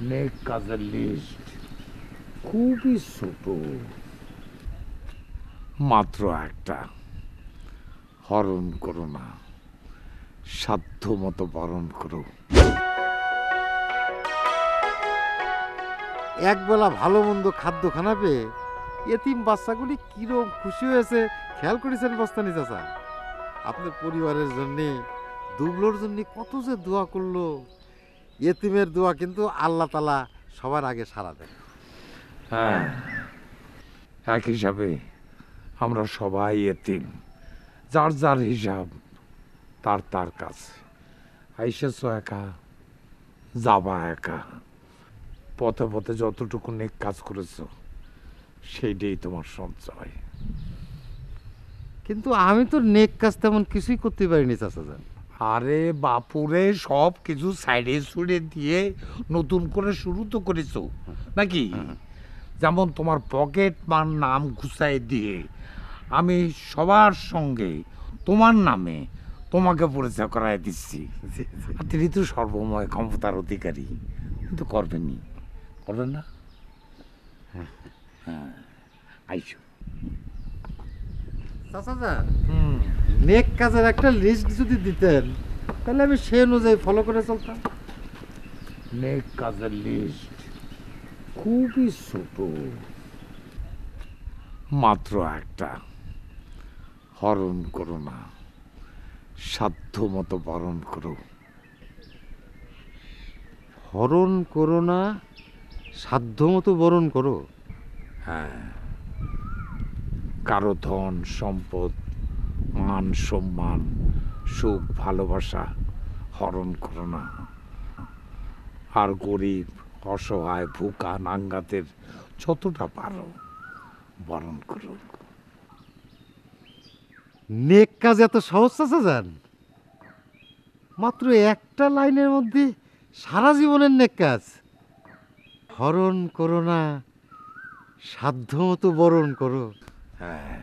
নেক কাজের লিস্ট খুবই ছোট, মাত্র একটা। হরণ করো না, সাধ্য মতো বরণ করো। একবেলা ভালো মন্দ খাদ্য খানা পেয়ে এতিম বাচ্চাগুলি কিরম খুশি হয়েছে খেয়াল করেছেন বস্তানি চাচা? আপনার পরিবারের জন্যে দুবলোর জন্য কত যে দোয়া করলো। এতিমের দোয়া কিন্তু আল্লাহ তালা সবার আগে সাড়া দেন। হ্যাঁ, এক হিসাবে আমরা সবাই এতিম, যার যার হিসাব তার তার কাছে। আইসেছ একা, যাবা একা। পথে পথে যতটুকু নেক কাজ করেছ সেইটাই তোমার সঞ্চয়। কিন্তু আমি তো নেক কাজ তেমন কিছুই করতে পারিনি চাচা যান। আরে বাপুরে, সব কিছু সাইডে সুড়ে দিয়ে নতুন করে শুরু তো করেছো নাকি? যেমন তোমার পকেট মার নাম ঘুষাই দিয়ে আমি সবার সঙ্গে তোমার নামে তোমাকে পরিচয় করাই দিচ্ছি। আর তিনি তো সর্বময় ক্ষমতার অধিকারী, কিন্তু করবেননি, করবেন না? হ্যাঁ, আইসো। চাচা যান, নেক কাজের একটা লিস্ট যদি দিতেন তাহলে আমি সেই অনুযায়ী ফলো করে চলতাম। নেক কাজের লিস্ট খুবই ছোট, মাত্র একটা। হরণ করো না, সাধ্য মতো বরণ করো। হরণ করো না, সাধ্য মতো বরণ করো। হ্যাঁ, কারো ধন সম্পদ, মান সম্মান, সুখ ভালোবাসা হরণ করো না। আর গরিব অসহায় ভুকা নাঙ্গাতের যতটা পারো বরণ করো। নেক কাজ এত সহজ চাচা যান? মাত্র একটা লাইনের মধ্যে সারা জীবনের নেক কাজ। হরণ করো না, সাধ্য মতো বরণ করো। হ্যাঁ,